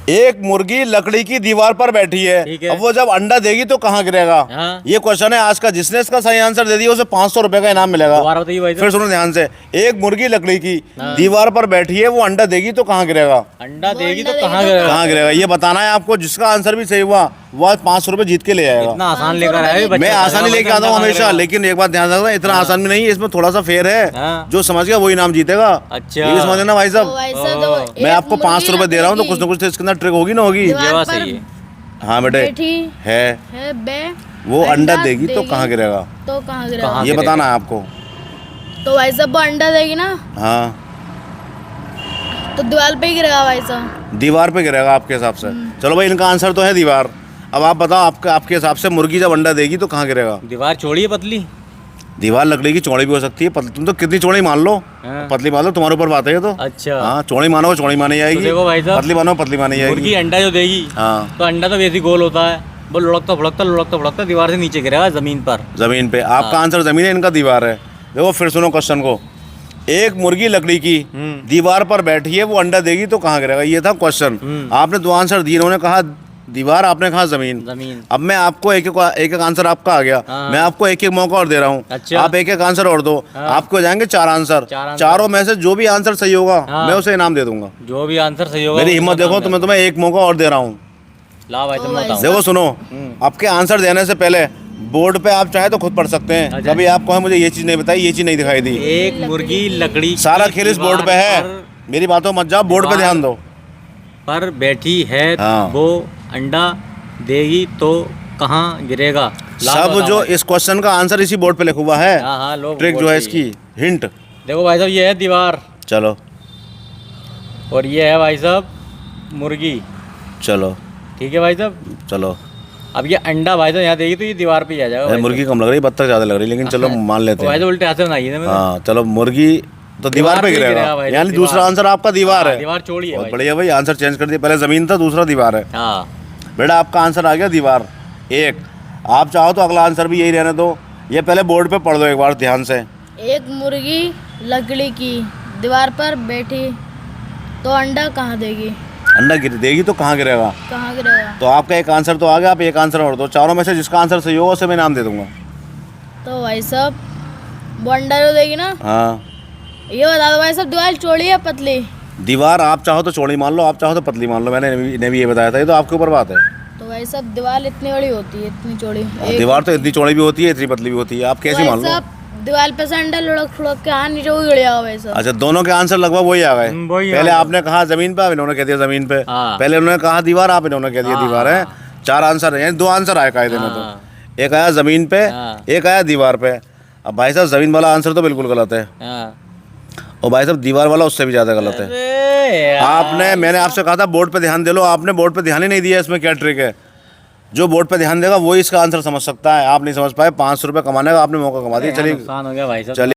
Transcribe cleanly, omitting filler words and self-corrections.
एक मुर्गी लकड़ी की दीवार पर बैठी है, ठीक है। अब वो जब अंडा देगी तो कहाँ गिरेगा? हाँ। ये क्वेश्चन है आज का। जिसने इसका सही आंसर दे दिया उसे 500 रुपए का इनाम मिलेगा। दोबारा बताइए भाई फिर साहब। सुनो ध्यान से। एक मुर्गी लकड़ी की दीवार पर बैठी है, वो अंडा देगी तो कहाँ गिरेगा? अंडा देगी तो अंडा कहाँ देगी तो गिरेगा? कहाँ गिरेगा ये बताना है आपको। जिसका आंसर भी सही हुआ वह 500 रुपए जीत के ले आएगा। इतना आसान 500 लेकर आए रुपए बच्चे। मैं आसानी लेके आता हूँ हमेशा, लेकिन एक बात ध्यान रखना, इतना आसान भी नहीं है, इसमें थोड़ा सा फेयर है। हाँ। जो समझ गया वो इनाम जीतेगा। अच्छा। ये भी समझ लेना भाई तो साहब। वैसा तो मैं एक आपको मुर्गी 500 रुपए दे रहा हूँ तो लकड़ी कुछ ना कुछ तो इसके अंदर ट्रिक होगी ना होगी। दीवार ये बात पर सही है। हाँ बेटे बैठी है, बे वो अंडा देगी तो कहाँ गिरेगा? तो कहाँ गिरेगा? कहाँ? ये गिरेगा। बताना है आपको। तो भाई साहब वो अंडा देगी ना हाँ, तो दीवार पे ही गिरेगा भाई साहब। दीवार पे गिरेगा आपके हिसाब से। चलो भाई, इनका आंसर तो है दीवार। अब आप बताओ, आपके हिसाब से मुर्गी जब अंडा देगी तो कहाँ गिरेगा? दीवार चौड़ी है पतली? दीवार लकड़ी की चौड़ी भी हो सकती है, तुम तो कितनी चौड़ी मान लो, हाँ। पतली मान लो, तुम्हारे ऊपर बात है ये तो। अच्छा। हाँ, चौड़ी मानो चौड़ी मानी तो जाएगी, देखो भाई साहब, पतली मानो पतली मानी मुर्गी जाएगी। अंडा जो देगी हाँ, तो अंडा तो वैसे ही गोल होता है, वो लुढ़कता फुड़कता दीवार से नीचे गिरेगा जमीन पर। जमीन पे। आपका आंसर जमीन है, इनका दीवार है। देखो फिर सुनो क्वेश्चन को। एक मुर्गी लकड़ी की दीवार पर बैठी है, वो अंडा देगी तो कहाँ गिरेगा? ये था क्वेश्चन। आपने दो आंसर दिए, उन्होंने कहा दीवार, आपने कहा जमीन। जमीन। अब मैं आपको एक एक आंसर आपका आ गया। हाँ। मैं आपको एक एक मौका और दे रहा हूँ। अच्छा। आप एक एक आंसर और दो। हाँ। आपको हो जाएंगे 4 आंसर। चार आंसर। चारों में से जो भी आंसर सही होगा हाँ। मैं उसे इनाम दे दूंगा। जो भी आंसर सही होगा मेरी उसका हिम्मत नाम देखो, ले। तो मैं तुम्हें एक मौका और दे रहा हूँ। ला भाई तुम तो बताओ। देखो सुनो, आपके आंसर देने से पहले बोर्ड पे आप चाहे तो खुद पढ़ सकते हैं। अच्छा। कभी आप कहें मुझे ये चीज़ नहीं बताई, ये चीज़ नहीं दिखाई दी। एक मुर्गी लकड़ी सारा की खेल इस बोर्ड पे दीवार है। मेरी बातों मत जाओ, बोर्ड पे ध्यान दो। पर बैठी है हाँ। वो अंडा देगी तो कहाँ गिरेगा? ला सब बताओ जो भाई। इस क्वेश्चन का आंसर इसी बोर्ड पे लिखा हुआ है। हाँ हाँ लोग ट्रिक जो है इसकी हिंट। देखो भाई साहब, ये है दीवार चलो और ये है भाई साहब मुर्गी। चलो ठीक है भाई साहब। चलो। अब ये अंडा भाई साहब यहाँ देगी तो ये दीवार पे ही आ जाएगा भाई मुर्गी कम लग रही, बत्तख ज़्यादा लग रही, लेकिन चलो मान साहब। लेते तो भाई हैं। साहब उल्टे हाथ से बनाइए ना मैंने। हाँ चलो, मुर्गी तो दीवार पे गिरेगा गिरेगा, भाई, यानी दीवार। दूसरा आंसर आपका दीवार हाँ, है। दीवार चौड़ी है बहुत भाई। बढ़िया भाई, आंसर चेंज कर दिया। पहले जमीन था, दूसरा दीवार है। हाँ। बेटा आपका आंसर आ गया दीवार। एक आप चाहो तो अगला आंसर भी यही रहने दो। ये पहले बोर्ड पे पढ़ दो एक बार ध्यान से। एक मुर्गी लकड़ी की दीवार पर बैठी तो अंडा कहाँ देगी? अंडा गिर देगी तो कहाँ गिरेगा? कहाँ गिरेगा? तो आपका एक आंसर तो आ गया, आप एक आंसर और दो। चारों में से जिसका आंसर सही होगा उसे मैं इनाम दे दूंगा। तो भाई साहब वो अंडा जो देगी ना, हाँ, ये बता दो भाई साहब, दीवार चौड़ी है पतली? दीवार आप चाहो तो चौड़ी मान लो, आप चाहो तो पतली मान लो। मैंने इन्हें भी ये बताया था, ये तो आपके ऊपर बात है। तो भाई साहब दीवार इतनी बड़ी होती है, इतनी चौड़ी? दीवार तो इतनी चौड़ी भी होती है, इतनी पतली भी होती है। आप कैसी मान लो? साहब दीवार पे से अंडा लुढ़क के हाँ नीचे को गिर जाएगा भाई साहब। अच्छा, दोनों के आंसर लगभग वही आ गए। वही आ पहले गए। आपने कहा जमीन पे, अब इन्होंने कह दिया जमीन पे। हाँ। पहले उन्होंने कहा दीवार, आप इन्होंने कह दिया हाँ। दीवार है। 4 आंसर है, यानी 2 आंसर आए कायदे में। हाँ। तो एक आया जमीन पे, हाँ। एक आया दीवार पे। अब भाई साहब जमीन वाला आंसर तो बिल्कुल गलत है, हाँ। और भाई साहब दीवार वाला उससे भी ज्यादा गलत है। अरे यार। मैंने आपसे कहा था बोर्ड पे ध्यान दे लो, आपने बोर्ड पे ध्यान ही नहीं दिया। इसमें क्या ट्रिक है? जो बोर्ड पे ध्यान देगा वही इसका आंसर समझ सकता है। आप नहीं समझ पाए, 500 रुपये कमाने का आपने मौका कमा दिया। चलिए नुकसान हो गया भाई साहब। चलिए।